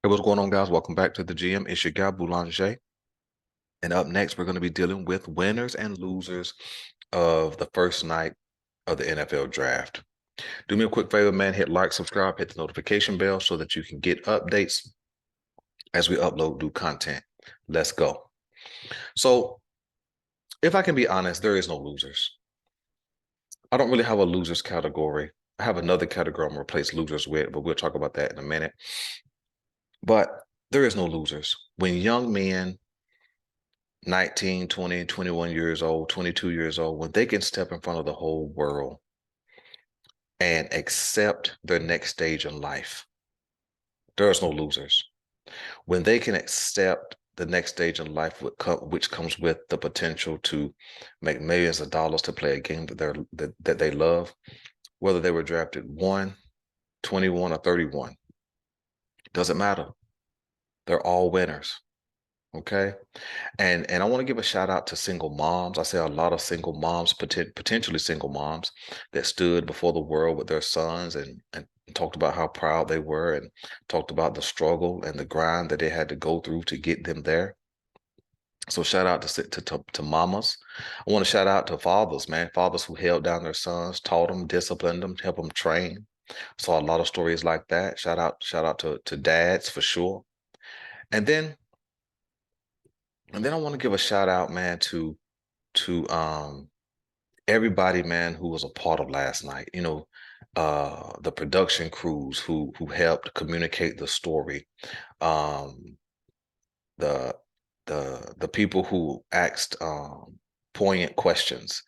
Hey, what's going on, guys? Welcome back to the GM. It's your guy, Boulanger. And up next, we're going to be dealing with winners and losers of the first night of the NFL draft. Do me a quick favor, man. Hit like, subscribe, hit the notification bell so that you can get updates as we upload new content. Let's go. So, if I can be honest, there is no losers. I don't really have a losers category. I have another category I'm going to replace losers with, but we'll talk about that in a minute. But there is no losers. When young men 19, 20, 21 years old, 22 years old, when they can step in front of the whole world and accept their next stage in life, there's no losers. When they can accept the next stage in life, which comes with the potential to make millions of dollars to play a game that they love, whether they were drafted 1, 21, or 31, doesn't matter. They're all winners. Okay. And I want to give a shout out to single moms. I say a lot of single moms, potentially single moms that stood before the world with their sons and talked about how proud they were and talked about the struggle and the grind that they had to go through to get them there. So shout out to mamas. I want to shout out to fathers, man, fathers who held down their sons, taught them, disciplined them, helped them train. Saw a lot of stories like that. Shout out to dads for sure. And then I want to give a shout out, man, to everybody, man, who was a part of last night. The production crews who helped communicate the story, um, the the people who asked poignant questions.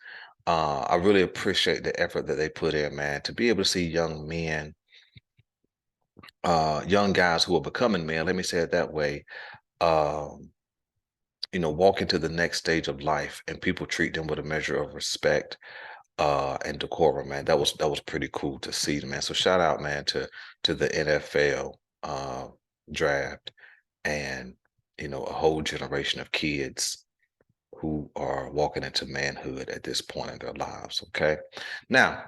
I really appreciate the effort that they put in, man, to be able to see young men, young guys who are becoming men. Let me say it that way. Um, walk into the next stage of life and people treat them with a measure of respect and decorum, man. That was pretty cool to see, man. So shout out, man, to the NFL draft and a whole generation of kids who are walking into manhood at this point in their lives. Okay. Now,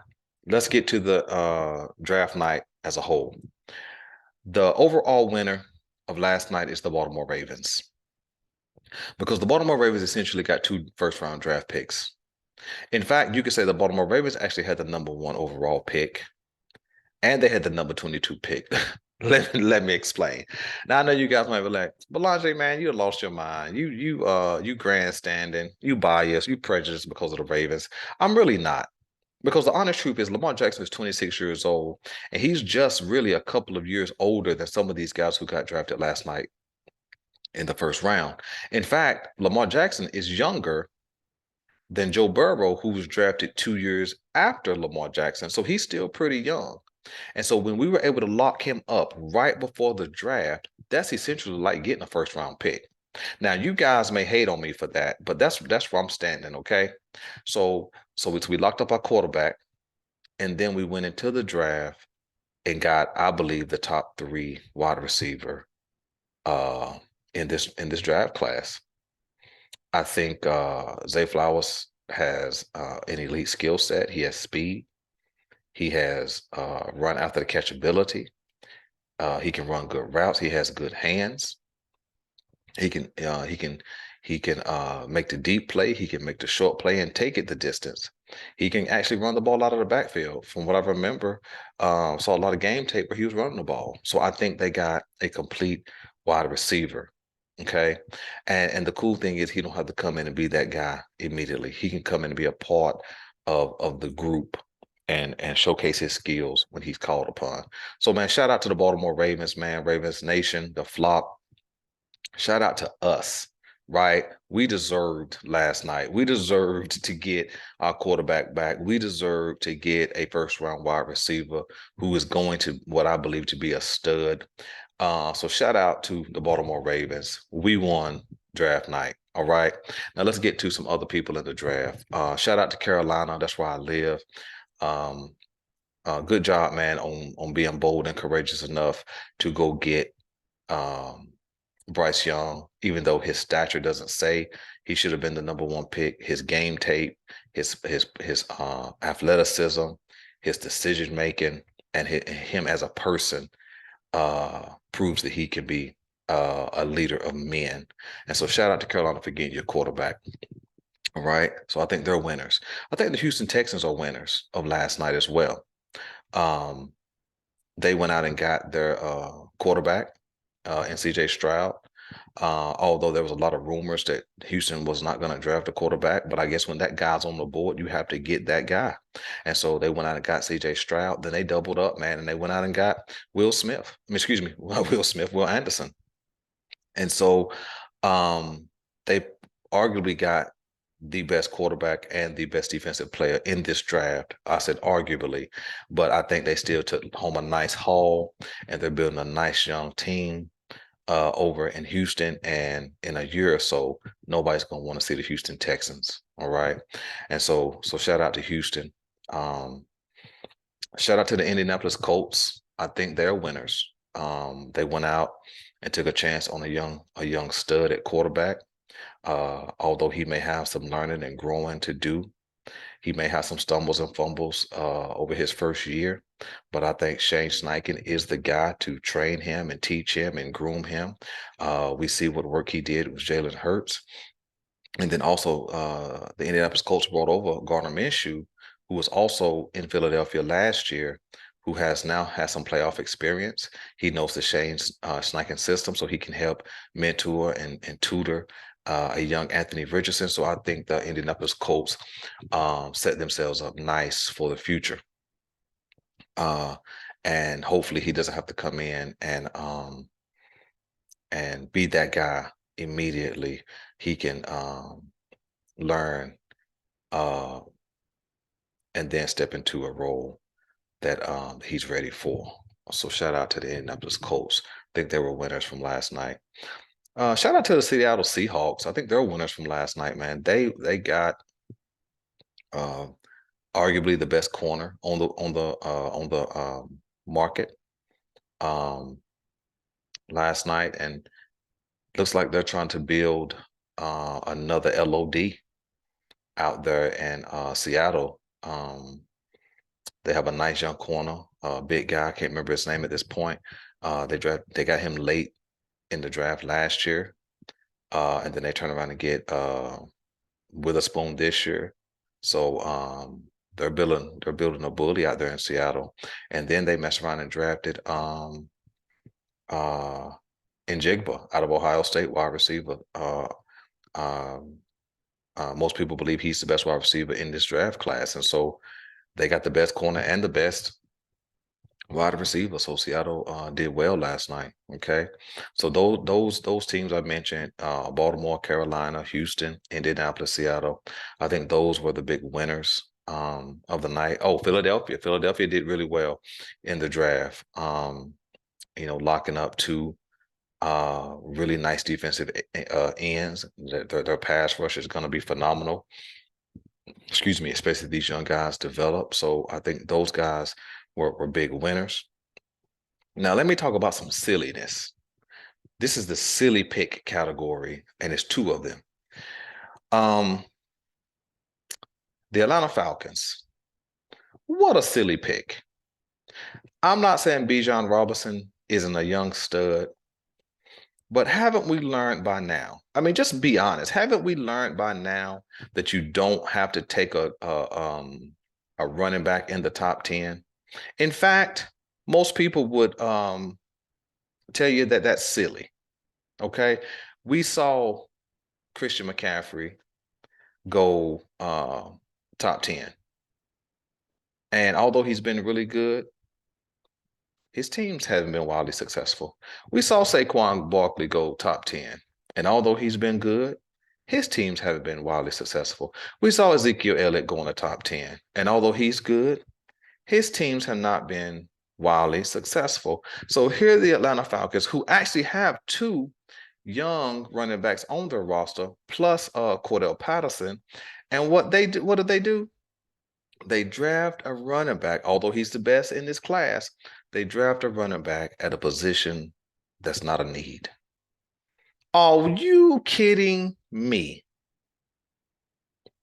let's get to the draft night as a whole. The overall winner of last night is the Baltimore Ravens because the Baltimore Ravens essentially got 2 first-round draft picks. In fact, you could say the Baltimore Ravens actually had the number 1 overall pick, and they had the number 22 pick. Let me explain. Now I know you guys might be like, Belanger, man, you lost your mind. You grandstanding, you biased, you prejudiced because of the Ravens. I'm really not. Because the honest truth is Lamar Jackson is 26 years old, and he's just really a couple of years older than some of these guys who got drafted last night in the first round. In fact, Lamar Jackson is younger than Joe Burrow, who was drafted 2 years after Lamar Jackson. So he's still pretty young. And so when we were able to lock him up right before the draft, that's essentially like getting a first round pick. Now you guys may hate on me for that, but that's where I'm standing. Okay. So we locked up our quarterback, and then we went into the draft and got, I believe, the top 3 wide receiver uh in this draft class. I think Zay Flowers has an elite skill set. He has speed. He has run after the catch ability. He can run good routes. He has good hands. He can make the deep play. He can make the short play and take it the distance. He can actually run the ball out of the backfield. From what I remember, saw a lot of game tape where he was running the ball. So I think they got a complete wide receiver. Okay. And the cool thing is he don't have to come in and be that guy immediately. He can come in and be a part of the group and showcase his skills when he's called upon. So man, shout out to the Baltimore Ravens, man, Ravens Nation, the flop. Shout out to us, right? We deserved last night. We deserved to get our quarterback back. We deserved to get a first round wide receiver who is going to what I believe to be a stud. So shout out to the Baltimore Ravens. We won draft night. All right. Now let's get to some other people in the draft. Shout out to Carolina. That's where I live. Um, good job, man, on being bold and courageous enough to go get Bryce Young, even though his stature doesn't say he should have been the number 1 pick. His game tape, his athleticism, his decision making, and him as a person proves that he can be a leader of men. And so shout out to Carolina for getting your quarterback. All right. So I think they're winners. I think the Houston Texans are winners of last night as well. Um, they went out and got their quarterback in CJ Stroud. Although there was a lot of rumors that Houston was not going to draft a quarterback, but I guess when that guy's on the board, you have to get that guy. And so they went out and got CJ Stroud. Then they doubled up, man, and they went out and got Will Smith. I mean, excuse me, Will Smith, Will Anderson. And so they arguably got the best quarterback and the best defensive player in this draft. I said arguably, but I think they still took home a nice haul, and they're building a nice young team over in Houston. And in a year or so, nobody's going to want to see the Houston Texans. All right. And so shout out to Houston. Shout out to the Indianapolis Colts. I think they're winners. They went out and took a chance on a young stud at quarterback. Although he may have some learning and growing to do, he may have some stumbles and fumbles over his first year, but I think Shane Steichen is the guy to train him and teach him and groom him. We see what work he did with Jalen Hurts. And then also the Indianapolis Colts brought over Gardner Minshew, who was also in Philadelphia last year, who has some playoff experience. He knows the Shane Steichen system, so he can help mentor and tutor a young Anthony Richardson. So I think the Indianapolis Colts set themselves up nice for the future. And hopefully he doesn't have to come in and be that guy immediately. He can learn and then step into a role that he's ready for. So shout out to the Indianapolis Colts. I think they were winners from last night. Shout out to the Seattle Seahawks. I think they're winners from last night, man. They got arguably the best corner on the market last night, and looks like they're trying to build another LOD out there in Seattle. They have a nice young corner, big guy. I can't remember his name at this point. They got him late in the draft last year, and then they turn around and get Witherspoon this year. So they're building a bully out there in Seattle, and then they mess around and drafted Njigba out of Ohio State, wide receiver. Most people believe he's the best wide receiver in this draft class, and so they got the best corner and the best wide receiver. So Seattle did well last night. Okay, so those teams I mentioned, Baltimore, Carolina, Houston, Indianapolis, Seattle, I think those were the big winners of the night. Oh, Philadelphia did really well in the draft. Locking up two really nice defensive ends. Their pass rush is going to be phenomenal. Excuse me, especially these young guys develop. So I think those guys were big winners. Now let me talk about some silliness. This is the silly pick category, and it's two of them. The Atlanta Falcons. What a silly pick. I'm not saying Bijan Robinson isn't a young stud, but haven't we learned by now? I mean, just be honest. Haven't we learned by now that you don't have to take a running back in the top 10? In fact, most people would tell you that that's silly. Okay, we saw Christian McCaffrey go top 10, and although he's been really good, his teams haven't been wildly successful. We saw Saquon Barkley go top 10, and although he's been good, his teams haven't been wildly successful. We saw Ezekiel Elliott go in the top 10, and although he's good, his teams have not been wildly successful. So here are the Atlanta Falcons, who actually have two young running backs on their roster, plus Cordell Patterson. And what do they do? They draft a running back, although he's the best in this class. They draft a running back at a position that's not a need. Are you kidding me?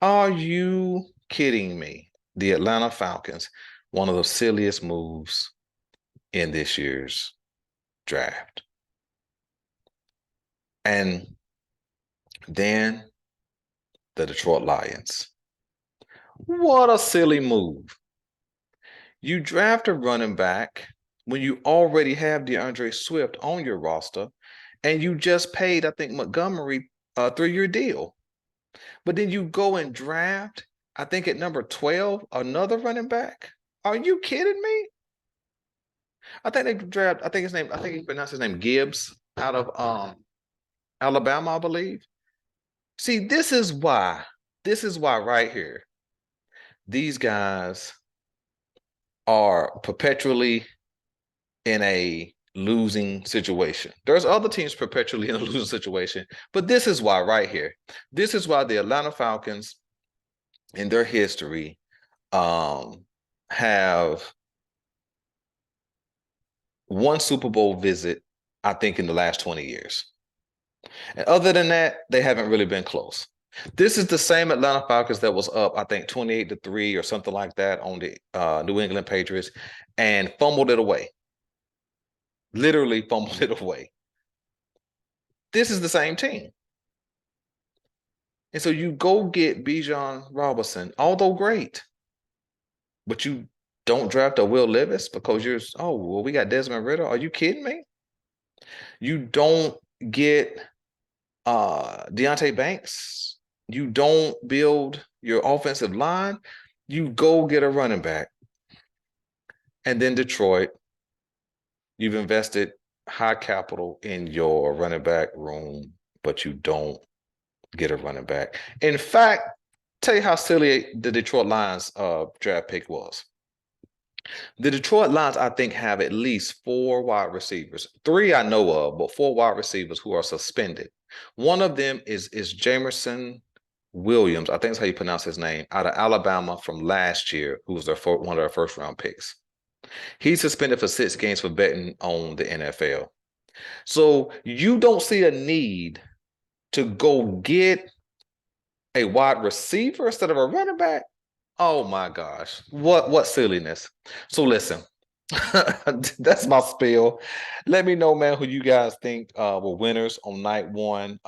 Are you kidding me? The Atlanta Falcons, one of the silliest moves in this year's draft. And then the Detroit Lions. What a silly move. You draft a running back when you already have DeAndre Swift on your roster, and you just paid, I think, Montgomery a 3-year deal. But then you go and draft, I think at number 12, another running back. Are you kidding me? I think they draft, I think he pronounced his name Gibbs out of Alabama, I believe. See, this is why right here, these guys are perpetually in a losing situation. There's other teams perpetually in a losing situation, but this is why right here. This is why the Atlanta Falcons in their history have one Super Bowl visit, I think, in the last 20 years. And other than that, they haven't really been close. This is the same Atlanta Falcons that was up, I think, 28-3 or something like that on the New England Patriots and fumbled it away. Literally fumbled it away. This is the same team. And so you go get Bijan Robinson, although great, but you don't draft a Will Levis because we got Desmond Ridder. Are you kidding me? You don't get Deonte Banks. You don't build your offensive line. You go get a running back. And then Detroit, you've invested high capital in your running back room, but you don't get a running back. In fact, tell you how silly the Detroit Lions draft pick was. The Detroit Lions, I think, have at least 4 wide receivers. 3 I know of, but 4 wide receivers who are suspended. One of them is Jamerson Williams, I think that's how you pronounce his name, out of Alabama from last year, who was one of their first-round picks. He's suspended for 6 games for betting on the NFL. So you don't see a need to go get a wide receiver instead of a running back? Oh my gosh, what silliness. So listen, that's my spiel. Let me know, man, who you guys think were winners on night 1.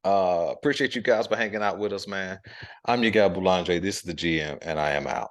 Appreciate you guys for hanging out with us, man. I'm your guy Boulanger. This is the GM, and I am out.